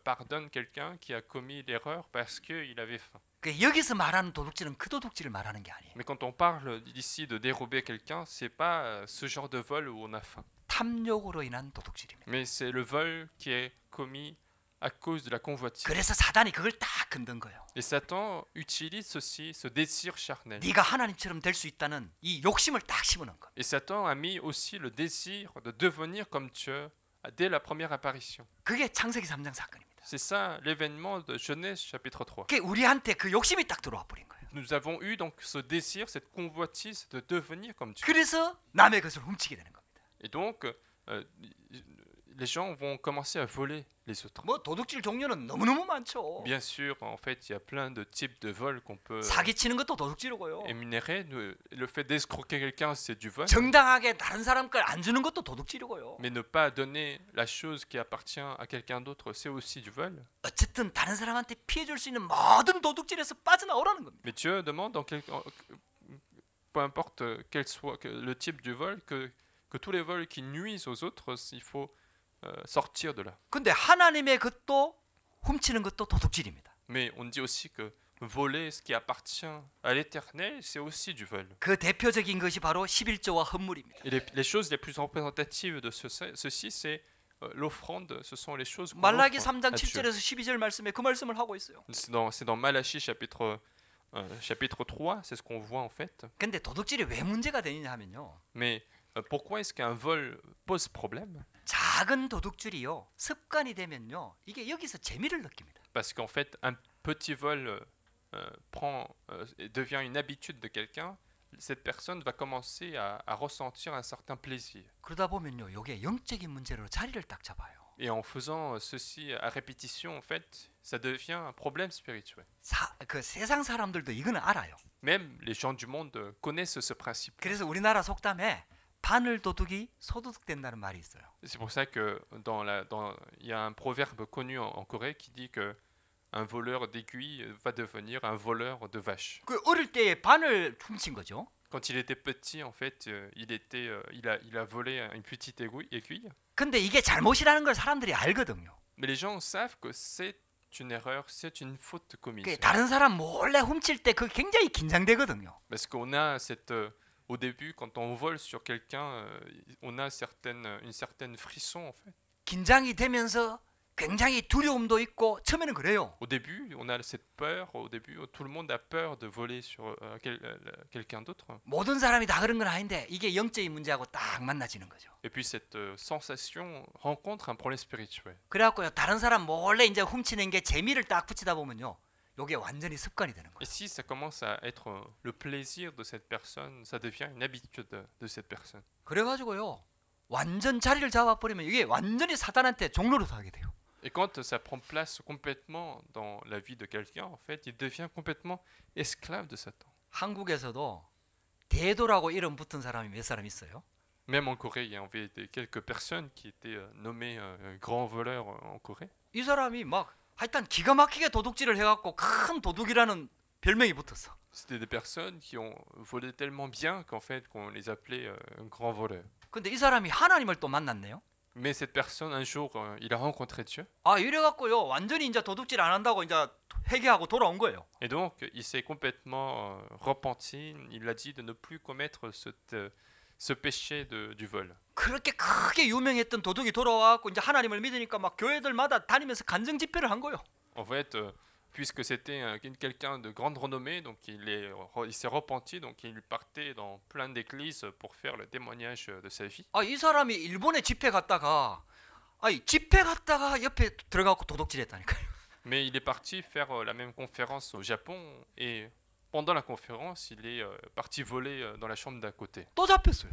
pardonne quelqu'un qui a commis l'erreur parce qu'il avait faim. 그 여기서 말하는 도둑질은 그 도둑질을 말하는 게 아니에요. Mais quand on parle ici de dérober quelqu'un, c'est pas ce genre de vol où on a faim. 탐욕으로 인한 도둑질입니다. Mais c'est le vol qui est commis à cause de la convoitise. 그래서 사단이 그걸 딱 건든 거예요. Et Satan utilise aussi ce désir charnel. 네가 하나님처럼 될 수 있다는 이 욕심을 딱 심어놓은 겁니다. Et Satan a mis aussi le désir de devenir comme Dieu dès la première apparition. 그게 창세기 3장 사건입니다. C'est ça l'événement de Genèse chapitre 3. 그게 우리한테 그 욕심이 딱 들어와 버린 거예요. Nous avons eu donc ce désir, cette convoitise de devenir comme Dieu. 그래서 남의 것을 훔치게 되는 겁니다. Et donc, les gens vont commencer à voler les autres. 뭐 도둑질 종류는 너무너무 많죠. Bien sûr, en fait, il y a plein de types de vols qu'on peut 사기치는 것도 도둑질이고요. énumérer. Le fait d'escroquer quelqu'un, c'est du vol. 정당하게 다른 사람 걸 안 주는 것도 도둑질이고요. Mais ne pas donner la chose qui appartient à quelqu'un d'autre, c'est aussi du vol. 어쨌든 다른 사람한테 피해 줄 수 있는 모든 도둑질에서 빠져나오라는 겁니다. Mais Dieu demande, peu importe quel soit le type du vol, que tous les vols qui nuisent aux autres, il faut sortir de là. 근데 하나님의 것도 훔치는 것도 도둑질입니다. Mais on dit aussi que voler ce qui appartient à l'éternel, c'est aussi du vol. 그 대표적인 것이 바로 11조와 헌물입니다. Et les choses les plus représentatives de ceci, c'est l'offrande, ce sont les choses qu'on 말라기 offre 3장 à Dieu. 7절에서 12절 말씀에 그 말씀을 하고 있어요. C'est dans Malachie chapitre 3, c'est ce qu'on voit en fait. 근데 도둑질이 왜 문제가 되느냐 하면요. Mais pourquoi est-ce qu'un vol pose problème? 작은 도둑질이요. 습관이 되면요. 이게 여기서 재미를 느낍니다. Parce qu'en fait, un petit vol devient une habitude de quelqu'un. Cette personne va commencer à ressentir un certain plaisir. 그러다 보면요. 이게 영적인 문제로 자리를 딱 잡아요. Et en faisant ceci à répétition, en fait, ça devient un problème spirituel. 그 세상 사람들도 이거는 알아요. Même les gens du monde connaissent ce principe. 그래서 우리나라 속담에 바늘 도둑이 소도둑된다는 말이 있어요. C'est pour ça que il y a un proverbe connu en Corée qui dit que un voleur d'aiguilles va devenir un voleur de vaches. 그 어릴 때에 바늘 훔친 거죠. Quand il était petit, en fait, il a volé une petite aiguille. 근데 이게 잘못이라는 걸 사람들이 알거든요. Mais les gens savent que c'est une erreur, c'est une faute commise. 다른 사람 몰래 훔칠 때 그 굉장히 긴장되거든요. Parce qu'on a au début, quand on vole sur quelqu'un, on a une certaine frisson en fait. 긴장이 되면서 굉장히 두려움도 있고 처음에는 그래요. Au début, on a cette peur. Au début, tout le monde a peur de voler sur quelqu'un d'autre. 모든 사람이 다 그런 건 아닌데 이게 영적인 문제하고 딱 만나지는 거죠. Et puis cette sensation rencontre un problème spirituel. 그래갖고요 다른 사람 몰래 이제 훔치는 게 재미를 딱 붙이다 보면요. 이게 완전히 습관이 되는 거예요. Et si ça commence à être le plaisir de cette personne, ça devient une habitude de cette personne. 그래가지고요 완전 자리를 잡아버리면 이게 완전히 사단한테 종로로 하게 돼요. Et quand ça prend place complètement dans la vie de quelqu'un, en fait, il devient complètement esclave de Satan. 한국에서도 대도라고 이름 붙은 사람이 몇 사람 있어요? Même en Corée, il y avait quelques personnes qui étaient nommées grands voleurs en Corée. 이 사람이 막 하여튼 기가 막히게 도둑질을 해갖고 큰 도둑이라는 별명이 붙었어. C'était des personnes qui ont volé tellement bien qu'en fait, qu'on les appelait grands voleurs. 근데 이 사람이 하나님을 또 만났네요. Mais cette personne, un jour, il a rencontré Dieu. 아 이래갖고요 완전히 이제 도둑질 안 한다고 이제 회개하고 돌아온 거예요. Et donc, il s'est complètement repenti. Il a dit de ne plus commettre ce péché du vol. 그렇게 크게 유명했던 도둑이 돌아와갖고 이제 하나님을 믿으니까 막 교회들마다 다니면서 간증 집회를 한 거예요. En fait, puisque c'était quelqu'un de grande renommée, donc il s'est repenti, donc il partait dans plein d'églises pour faire le témoignage de sa vie. 아 이 사람이 일본에 집회 갔다가 집회 갔다가 옆에 들어가고 도둑질했다니까요. Mais il est parti faire la même conférence au Japon et pendant la conférence, il est parti voler dans la chambre d'à côté. 또 잡혔어요.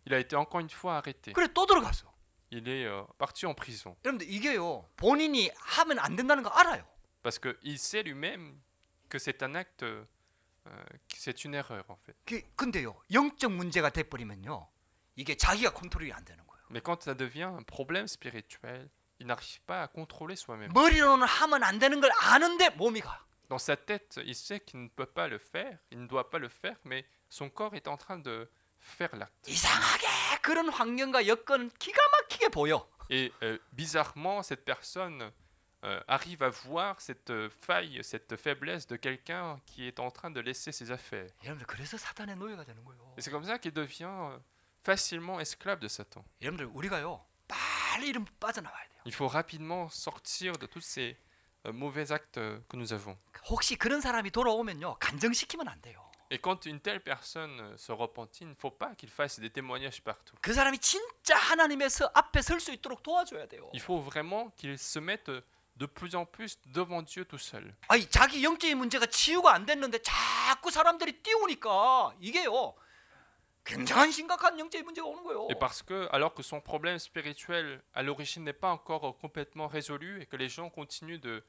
Il a été encore une fois arrêté. 그래 또 들어갔어. Il est parti en prison. 여러분들 이게요 본인이 하면 안 된다는 거 알아요. Parce qu'il sait lui-même que c'est un acte, que c'est une erreur en fait. 근데요 영적 문제가 돼버리면요 이게 자기가 컨트롤이 안 되는 거예요. Mais quand ça devient un problème spirituel, il n'arrive pas à contrôler soi-même. 머리로는 하면 안 되는 걸 아는데 몸이 가. Dans sa tête, il sait qu'il ne peut pas le faire, il ne doit pas le faire, mais son corps est en train de faire l'acte. 이상하게 그런 환경과 여건은 기가 막히게 보여. Et bizarrement, cette personne arrive à voir cette faille, cette faiblesse de quelqu'un qui est en train de laisser ses affaires. 여러분들 그래서 사탄의 노예가 되는 거예요. Et c'est comme ça qu'il devient facilement esclave de Satan. 여러분들 우리가요 빨리 이름 빠져나와야 돼요. Il faut rapidement sortir de tous ces mauvais actes que nous avons. 혹시 그런 사람이 돌아오면요 간증시키면 안 돼요. Et quand une telle personne se repentit, il ne faut pas qu'il fasse des témoignages partout. 그 사람이 진짜 하나님의 앞에 설 수 있도록 도와줘야 돼요. Il faut vraiment qu'il se mette de plus en plus devant Dieu tout seul. 아니 자기 영적인 문제가 치유가 안 됐는데 자꾸 사람들이 띄우니까 이게요 굉장한 심각한 영적인 문제가 오는 거예요. Et parce que, alors que son problème spirituel à l'origine n'est pas encore complètement résolu et que les gens continuent de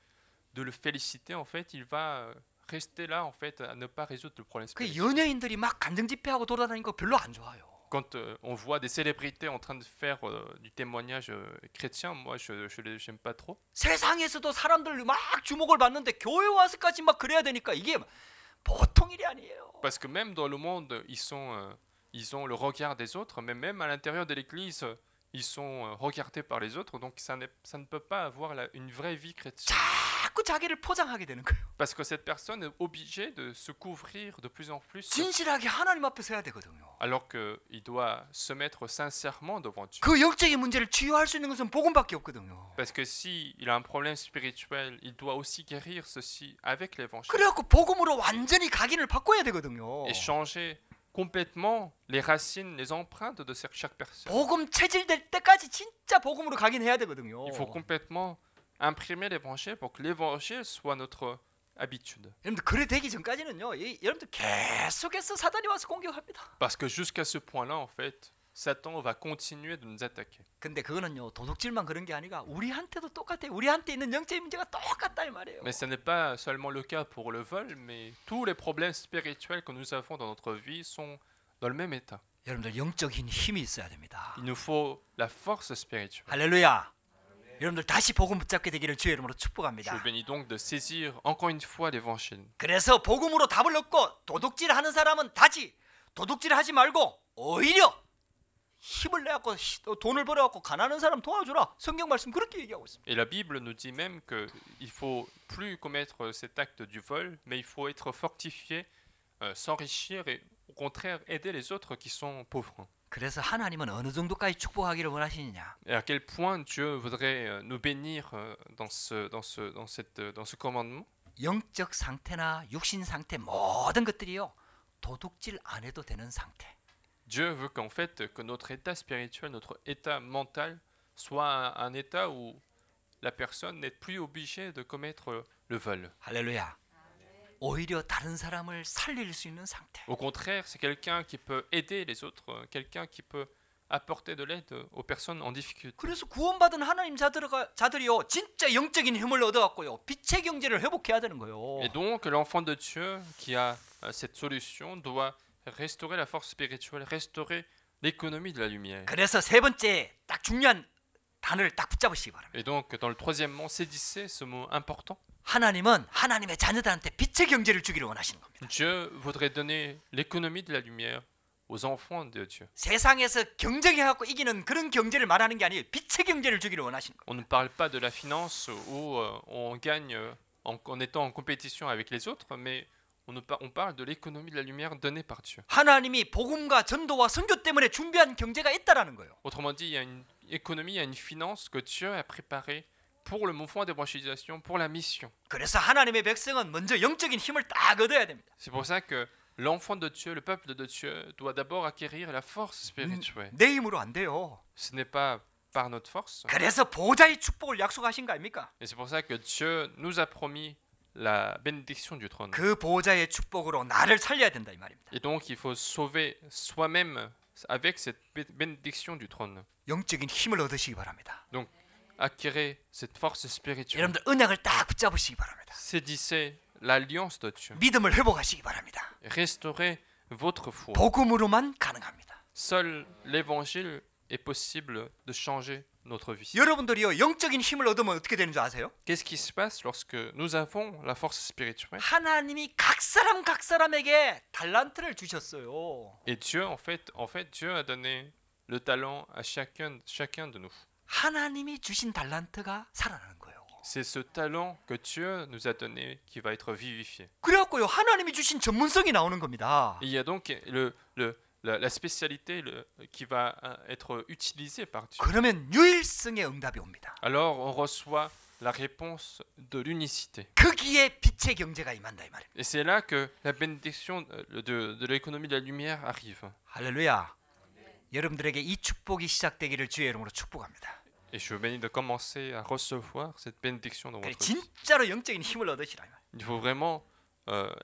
le féliciter, en fait, il va rester là, en fait, à ne pas résoudre le problème 그 spirituel. 연예인들이 막 간증 집회하고 돌아다니는 거 별로 안 좋아요. Quand on voit des célébrités en train de faire du témoignage chrétien, moi, j'aime pas trop. 세상에서도 사람들 막 주목을 받는데 교회 와서까지 막 그래야 되니까 이게 보통 일이 아니에요. Parce que même dans le monde, ils ont le regard des autres, mais même à l'intérieur de l'Église, ils sont regardés par les autres, donc ça ne peut pas avoir une vraie vie chrétienne. 자꾸 자기를 포장하게 되는 거예요. Parce que cette personne est obligée de se couvrir de plus en plus, 진실하게 하나님 앞에 서야 되거든요. alors qu'il doit se mettre sincèrement devant Dieu. 그 영적인 문제를 치유할 수 있는 것은 복음밖에 없거든요. Parce que s'il a un problème spirituel, il doit aussi guérir ceci avec l'évangile 그래갖고 복음으로 완전히 각인을 바꿔야 되거든요. et changer complètement les racines, les empreintes de chaque personne. 복음 체질될 때까지 진짜 복음으로 각인해야 되거든요. Il faut complètement imprimer l'évangile pour que l'évangile soit notre habitude. 여러분들 그래 되기 전까지는요. 여러분들 계속해서 사단이 와서 공격합니다. Parce que jusqu'à ce point-là, en fait, Satan va continuer de nous attaquer. 근데 그거는요. 도둑질만 그런 게 아니라 우리한테도 똑같아요. 우리한테 있는 영적인 문제가 똑같다 이 말이에요. Mais ce n'est pas seulement le cas pour le vol, mais tous les problèmes spirituels que nous avons dans notre vie sont dans le même état. 여러분들 영적인 힘이 있어야 됩니다. Il nous faut la force spirituelle. 할렐루야. 여러분들 다시 복음 붙잡게 되기를 주의 이름으로 Je 축복합니다. vous bénis donc de saisir encore une fois l'évangile. 그래서 복음으로 답을 얻고 도둑질하는 사람은 다시 도둑질하지 말고 오히려 힘을 내갖고 돈을 벌어갖고 가난한 사람 도와주라. 성경 말씀 그렇게 얘기하고 있습니다. Et la Bible nous dit même qu'il faut plus commettre cet acte du vol, mais il faut être fortifié, s'enrichir et au contraire aider les autres qui sont pauvres. 그래서 하나님은 어느 정도까지 축복하기를 원하시느냐? Et à quel point Dieu voudrait nous bénir dans ce commandement? 영적 상태나 육신 상태 모든 것들이요 도둑질 안 해도 되는 상태. Dieu veut qu'en fait que notre état spirituel, notre état mental soit un état où la personne n'est plus obligée de commettre le vol. 할렐루야. 오히려 다른 사람을 살릴 수 있는 상태. Au contraire, c'est quelqu'un qui peut aider les autres, quelqu'un qui peut apporter de l'aide aux personnes en difficulté. 그래서 구원받은 하나님 자들이요 진짜 영적인 힘을 얻어갖고요 빛의 경제를 회복해야 되는 거예요. Et donc l'enfant de Dieu qui a cette solution doit restaurer la force spirituelle, restaurer l'économie de la lumière. 그래서 세 번째 딱 중요한 단어를 딱 붙잡으시기 바랍니다. Et donc dans le troisièmement, saisissez ce mot important. 하나님은 하나님의 자녀들한테 빛의 경제를 주기를 원하시는 겁니다. Dieu voudrait donner l'économie de la lumière aux enfants de Dieu. 세상에서 경쟁해갖고 이기는 그런 경제를 말하는 게 아니에요. 빛의 경제를 주기를 원하시는 겁니다. On ne parle pas de la finance où on gagne en étant en compétition avec les autres, mais on parle de l'économie de la lumière donnée par Dieu. 하나님이 복음과 전도와 선교 때문에 준비한 경제가 있다라는 거예요. Autrement dit, il y a une économie, il y a une finance que Dieu a préparée pour le mouvement d'évangélisation, pour la mission. 그래서 하나님의 백성은 먼저 영적인 힘을 딱 얻어야 됩니다. C'est pour ça que l'enfant de Dieu, le peuple de Dieu, doit d'abord acquérir la force spirituelle. 내 힘으로 안 돼요. Ce n'est pas par notre force. 그래서 보좌의 축복을 약속하신 거 아닙니까? Et c'est pour ça que Dieu nous a promis la bénédiction du trône. 그 보좌의 축복으로 나를 살려야 된다 이 말입니다. Et donc il faut sauver soi-même avec cette bénédiction du trône. 영적인 힘을 얻으시기 바랍니다. Donc acquérez cette force spirituelle. 여러분들 은약을 딱 붙잡으시기 바랍니다. Saisissez l'alliance de Dieu. 믿음을 회복하시기 바랍니다. Restaurez votre foi. 복음으로만 가능합니다. Seul l'évangile est possible de changer notre vie. 여러분들이요 영적인 힘을 얻으면 어떻게 되는 줄 아세요? Qu'est-ce qui se passe lorsque nous avons la force spirituelle? 하나님이 각 사람에게 달란트를 주셨어요. Et Dieu, en fait, Dieu a donné le talent à chacun de nous. 하나님이 주신 달란트가 살아나는 거예요. C'est ce talent que Dieu nous a donné qui va être vivifié. 그래갖고요 하나님이 주신 전문성이 나오는 겁니다. Et il y a donc la spécialité qui va être utilisée par Dieu. 그러면 유일성의 응답이 옵니다. Alors on reçoit la réponse de l'unicité. 거기에 빛의 경제가 임한다 이 말입니다. Et c'est là que la bénédiction de l'économie de la lumière arrive. 할렐루야. 여러분들에게 이 축복이 시작되기를 주의 이름으로 축복합니다. Et je vous bénis de commencer à recevoir cette bénédiction dans votre vie. 진짜로 영적인 힘을 얻으시라. Il faut vraiment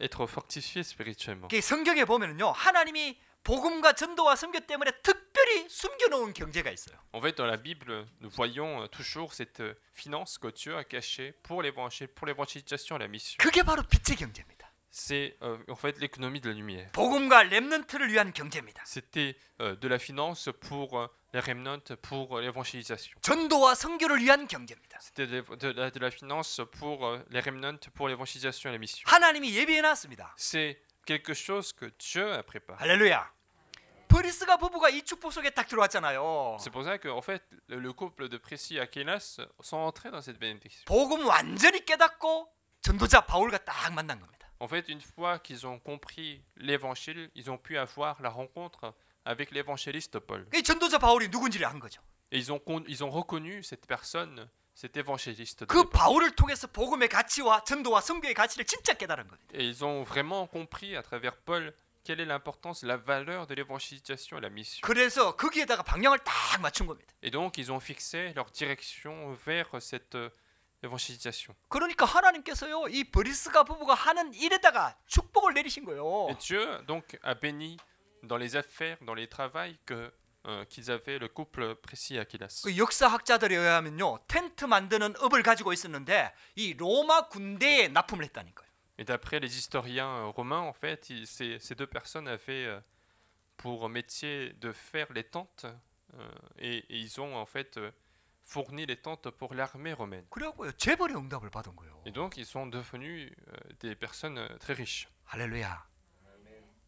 être fortifié spirituellement. 성경에 보면은요 하나님이 복음과 전도와 선교 때문에 특별히 숨겨놓은 경제가 있어요. En fait, dans la Bible, nous voyons toujours cette finance que Dieu a cachée pour l'évangile, pour l'évangélisation et la mission. 그게 바로 빛의 경제입니다. C'est en fait l'économie de la lumière. 복음과 렘넌트를 위한 경제입니다. C'était de la finance pour les remnants, pour l'évangélisation. 전도와 선교를 위한 경제입니다. C'était de la finance pour les remnants, pour l'évangélisation et la mission. 하나님이 예비해놨습니다. C'est quelque chose que Dieu a préparé. 할렐루야. 브리스가 부부가 이 축복 속에 딱 들어왔잖아요. C'est pour ça que en fait, le couple de Priscille et Aquilas sont entrés dans cette bénédiction. 복음 완전히 깨닫고 전도자 바울과 딱 만난 겁니다. En fait, une fois qu'ils ont compris l'évangile, ils ont pu avoir la rencontre avec l'évangéliste Paul. 이 전도자 바울이 누군지를 안 거죠. Et ils ont reconnu cette personne, cet évangéliste. 그 바울을 통해서 복음의 가치와 전도와 선교의 가치를 진짜 깨달은 겁니다. Et ils ont vraiment compris à travers Paul quelle est l'importance, la valeur de l'évangélisation et la mission. 그래서 거기에다가 방향을 딱 맞춘 겁니다. Et donc, ils ont fixé leur direction vers cette évangélisation. 그러니까 하나님께서요 이 브리스가 부부가 하는 일에다가 축복을 내리신 거예요. Et Dieu donc a béni dans les affaires, dans les travails qu'ils avaient le couple Priscille et Aquilas. 그 역사학자들에 의하면요 텐트 만드는 업을 가지고 있었는데 이 로마 군대에 납품을 했다니까요. Et d'après les historiens romains, en fait, ces deux personnes avaient pour métier de faire les tentes et ils ont en fait fourni les tentes pour l'armée romaine. 그래갖고요 재벌의 응답을 받은 거예요. Et donc ils sont devenus des personnes très riches. 할렐루야.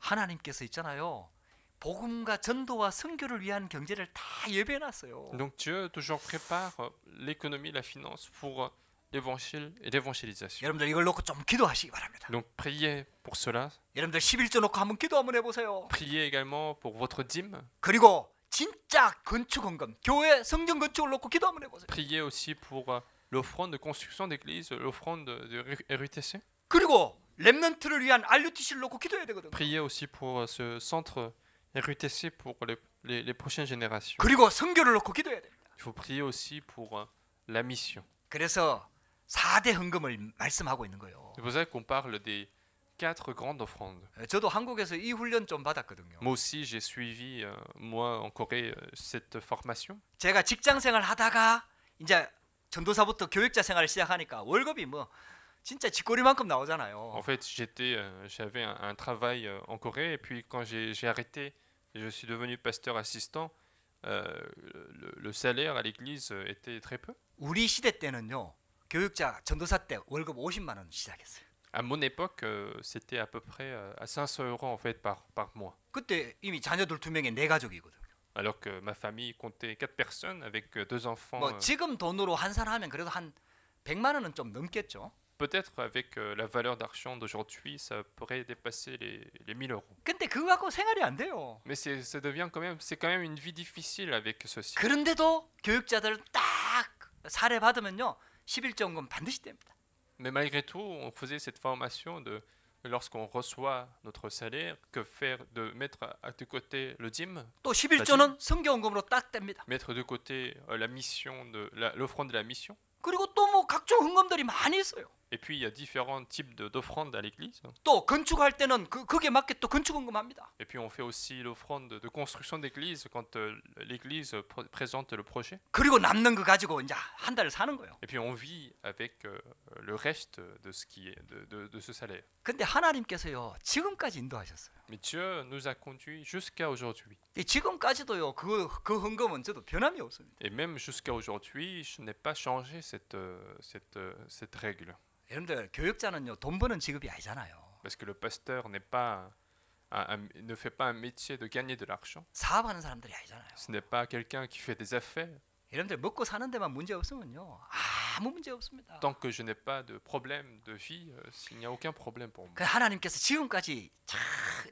하나님께서 있잖아요. 복음과 전도와 선교를 위한 경제를 다 예배해놨어요. Donc Dieu toujours prépare l'économie, la finance pour l'évangile et l'évangélisation. 여러분들 이걸 놓고 좀 기도하시기 바랍니다. Donc priez pour cela. 여러분들 11조 놓고 한번 기도 한번 해보세요. Priez également pour votre dîme. 그리고 진짜 건축헌금, 교회 성전 건축을 놓고 기도 한번 해보세요. Priez aussi pour l'offrande de construction d'église, l'offrande de RUTC. 그리고 렘넌트를 위한 RUTC를 놓고 기도해야 되거든요. Priez aussi pour ce centre RUTC pour les prochaines générations. 그리고 선교를 놓고 기도해야 됩니다. Il faut prier aussi pour la mission. 그래서 4대 헌금을 말씀하고 있는 거예요. C'est pour ça qu'on parle des 4 grandes offrandes. 저도 한국에서 이 훈련 좀 받았거든요. Moi aussi, j'ai suivi, moi, en Corée, cette formation. 제가 직장 생활 하다가 이제 전도사부터 교육자 생활을 시작하니까 월급이 뭐 진짜 쥐꼬리만큼 나오잖아요. En fait, j'avais un travail en Corée, et puis quand j'ai arrêté, je suis devenu pasteur assistant, le salaire à l'église était très peu. 우리 시대 때는요. 교육자 전도사 때 월급 50만 원 시작했어요. À mon époque, c'était à peu près à 500 € en fait par mois. 그때 이미 자녀들 2명에 4가족이거든요. Alors que ma famille comptait 4 personnes avec 2 enfants. 뭐 지금 돈으로 환산하면 그래도 한 100만 원은 좀 넘겠죠. Peut-être avec la valeur d'argent d'aujourd'hui, ça pourrait dépasser les 1000 €. 근데 그거 갖고 생활이 안 돼요. Mais ça devient c'est quand même une vie difficile avec ceci. 그런데도 교육자들 딱 사례 받으면요. 11조헌금 반드시 됩니다. Mais malgré tout, on faisait cette formation lorsqu'on reçoit notre salaire, que faire de mettre de côté le dîme, 또 11조는 선교헌금으로 딱 됩니다. mettre de côté la mission l'offrande de la mission. 그리고 또 뭐 각종 헌금들이 많이 있어요. Et puis il y a différents types d'offrandes à l'église. 또 건축할 때는 거기에 맞게 또 건축헌금 합니다. Et puis on fait aussi l'offrande de construction d'église quand l'église présente le projet. 그리고 남는 거 가지고 이제 한 달을 사는 거예요. Et puis on vit avec le reste de ce qui est de ce salaire. 근데 하나님께서요 지금까지 인도하셨어요. Mais Dieu nous a conduits jusqu'à aujourd'hui. 지금까지도요. 그 헌금은 저도 변함이 없습니다. Et même jusqu'à aujourd'hui, je n'ai pas changé cette règle. 여러분들 교육자는요 돈 버는 직업이 아니잖아요. Parce que le pasteur ne fait pas un métier de gagner de l'argent. 사업하는 사람들이 아니잖아요. Ce n'est pas quelqu'un qui fait des affaires. 여러분들 먹고 사는 데만 문제 없으면요 아무 문제 없습니다. Tant que je n'ai pas de problème de vie, il n'y a aucun problème pour moi. 그 하나님께서 지금까지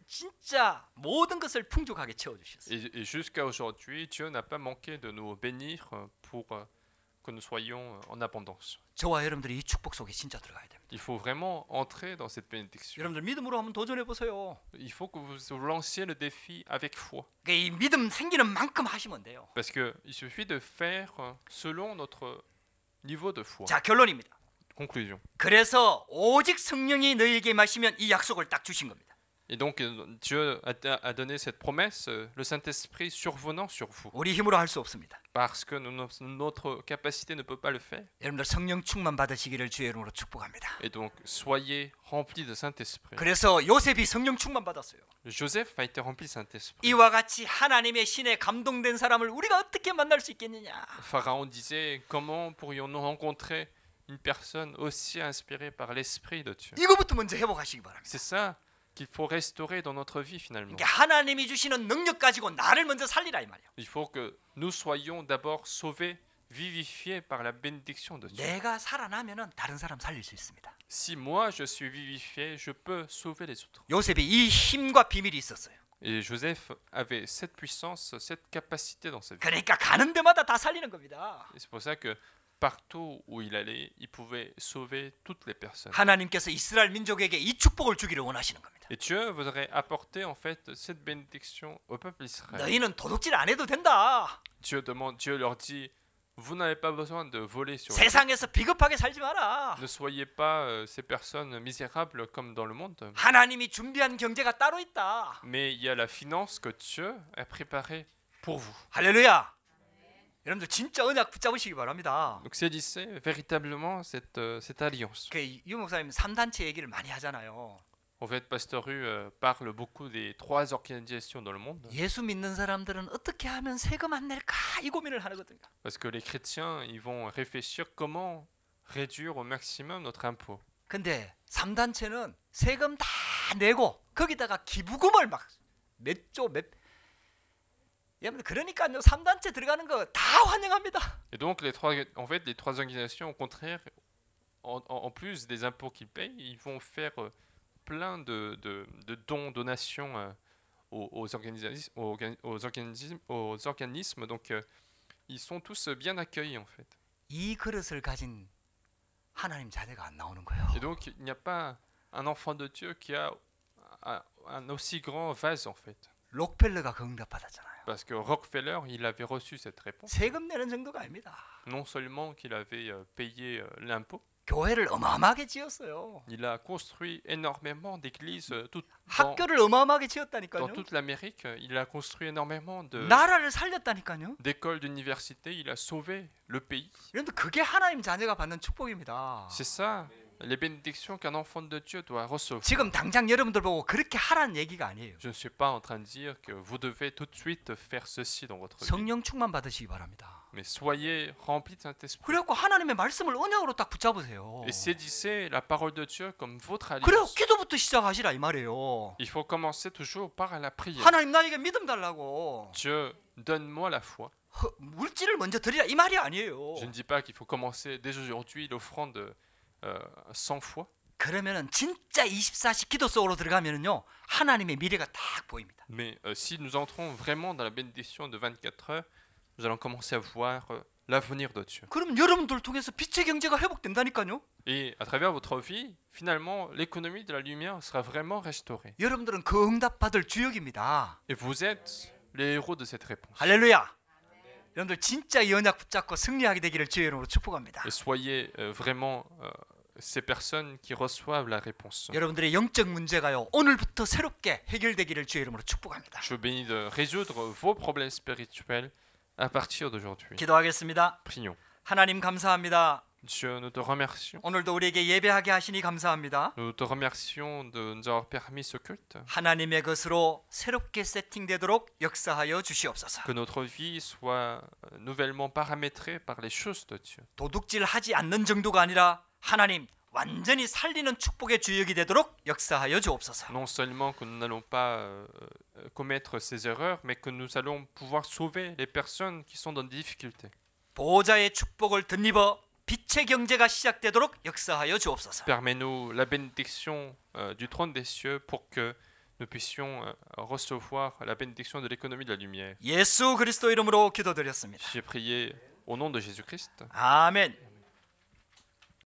진짜 모든 것을 풍족하게 채워주셨어요. Et jusqu'à aujourd'hui, Dieu n'a pas manqué de nous bénir pour que nous soyons en abondance. 저와 여러분들이 이 축복 속에 진짜 들어가야 됩니다. Il faut vraiment entrer dans cette bénédiction. 여러분들 믿음으로 한번 도전해 보세요. Il faut que vous lanciez le défi avec foi. 이 믿음 생기는 만큼 하시면 돼요. Parce qu'il suffit de faire selon notre niveau de foi. 자, 결론입니다. Conclusion. 그래서 오직 성령이 너희에게 마시면 이 약속을 딱 주신 겁니다. Et donc Dieu a donné cette promesse, le Saint-Esprit survenant sur vous. 우리 힘으로 할 수 없습니다. Parce que notre capacité ne peut pas le faire. 여러분들 성령 충만 받으시기를 주의 이름으로 축복합니다. Et donc soyez remplis de Saint-Esprit. 그래서 요셉이 성령 충만 받았어요. Joseph a été rempli de Saint-Esprit. 이와 같이 하나님의 신에 감동된 사람을 우리가 어떻게 만날 수 있겠느냐? Pharaon disait, comment pourrions-nous rencontrer une personne aussi inspirée par l'Esprit de Dieu? 이거부터 먼저 회복하시기 바랍니다. C'est ça qu'il faut restaurer dans notre vie finalement. 그러니까 하나님이 주시는 능력 가지고 나를 먼저 살리라 이 말이야. Il faut que nous soyons d'abord sauvés, vivifiés par la bénédiction de Dieu. 내가 살아나면은 다른 사람 살릴 수 있습니다. Si moi je suis vivifié, je peux sauver les autres. 요셉이 이 힘과 비밀이 있었어요. Et Joseph avait cette puissance, cette capacité dans sa vie. 그러니까 가는 데마다 다 살리는 겁니다. Et c'est pour ça que partout où il allait, il pouvait sauver toutes les personnes. 하나님께서 이스라엘 민족에게 이 축복을 주기를 원하시는 겁니다. Et Dieu voudrait apporter en fait cette bénédiction au peuple d'Israël. 너희는 도둑질 안 해도 된다. Dieu leur dit, vous n'avez pas besoin de voler sur les 세상에서 비겁하게 살지 마라. Ne soyez pas ces personnes misérables comme dans le monde. 하나님이 준비한 경제가 따로 있다. Mais il y a la finance que Dieu a préparée pour vous. 할렐루야. 여러분들 진짜 언약 붙잡으시기 바랍니다. Donc saisissez véritablement cette alliance. 유 목사님 3단체 얘기를 많이 하잖아요. En fait, Pasteur Hu parle beaucoup des 3 organisations dans le monde. 예수 믿는 사람들은 어떻게 하면 세금 안 낼까 이 고민을 하거든요. Parce que les chrétiens, ils vont réfléchir comment réduire au maximum notre impôt. 근데 3단체는 세금 다 내고 거기다가 기부금을 막 여러분 그러니까요 3단체 들어가는 거 다 환영합니다. Et donc les trois organisations, au contraire, en plus des impôts qu'ils payent, ils vont faire plein de dons, donations aux organismes. Donc ils sont tous bien accueillis en fait. 이 그릇을 가진 하나님 자녀가 안 나오는 거예요. Et donc il n'y a pas un enfant de Dieu qui a un aussi grand vase en fait. 록펠러가 그 응답 받았잖아요. Parce que Rockefeller, il avait reçu cette réponse. 세금 내는 정도가 아닙니다. Non seulement qu'il avait payé l'impôt, 교회를 어마어마하게 지었어요. il a construit énormément d'églises 학교를 어마어마하게 dans 지었다니까요. toute l'Amérique. Il a construit énormément 나라를 살렸다니까요. d'écoles, d'universités. Il a sauvé le pays. 그런데 그게 하나님 자녀가 받는 축복입니다. C'est ça, les bénédictions qu'un enfant de Dieu doit recevoir. 지금 당장 여러분들 보고 그렇게 하라는 얘기가 아니에요. Je ne suis pas en train de dire que vous devez tout de suite faire ceci dans votre vie. 성령 충만 받으시기 바랍니다. Mais soyez remplis de Saint-Esprit. 그래갖고 하나님의 말씀을 언약으로 딱 붙잡으세요. Et saisissez la parole de Dieu comme votre 그래요 alliance. 기도부터 시작하시라 이 말이에요. Il faut commencer toujours par la prière. 하나님 나에게 믿음 달라고. Dieu, donne-moi la foi. 물질을 먼저 드리라 이 말이 아니에요. Je ne dis pas qu'il faut commencer dès aujourd'hui l'offrande sans foi. 그러면은 진짜 24시 기도 속으로 들어가면은요 하나님의 미래가 딱 보입니다. Mais si nous entrons vraiment dans la bénédiction de 24 heures, nous allons commencer à voir l'avenir de Dieu. 그럼 여러분들 통해서 빛의 경제가 회복된다니까요. Et à travers votre vie, finalement, l'économie de la lumière sera vraiment restaurée. 여러분들은 그 응답 받을 주역입니다. Et vous êtes les héros de cette réponse. 할렐루야. 여러분들 진짜 이 언약 붙잡고 승리하게 되기를 주의 이름으로 축복합니다. Et soyez vraiment ces personnes qui reçoivent la réponse. 여러분들의 영적 문제가요 오늘부터 새롭게 해결되기를 주의 이름으로 축복합니다. Je vous bénis de résoudre vos problèmes spirituels à partir d'aujourd'hui. 기도하겠습니다. Prions. 하나님 감사합니다. Dieu, nous te remercions. 오늘도 우리에게 예배하게 하시니 감사합니다. Nous te remercions de nous avoir permis ce culte. 하나님의 것으로 새롭게 세팅되도록 역사하여 주시옵소서. Que notre vie soit nouvellement paramétrée par les choses de Dieu. 도둑질하지 않는 정도가 아니라 하나님 완전히 살리는 축복의 주역이 되도록 역사하여 주옵소서. Non seulement que nous n'allons pas commettre ces erreurs, mais que nous allons pouvoir sauver les personnes qui sont dans des difficultés. 보호자의 축복을 덧입어 빛의 경제가 시작되도록 역사하여 주옵소서. Permets-nous la bénédiction du trône des cieux pour que nous puissions recevoir la bénédiction de l'économie de la lumière. 예수 그리스도 이름으로 기도드렸습니다. J'ai prié au nom de Jésus-Christ. 아멘.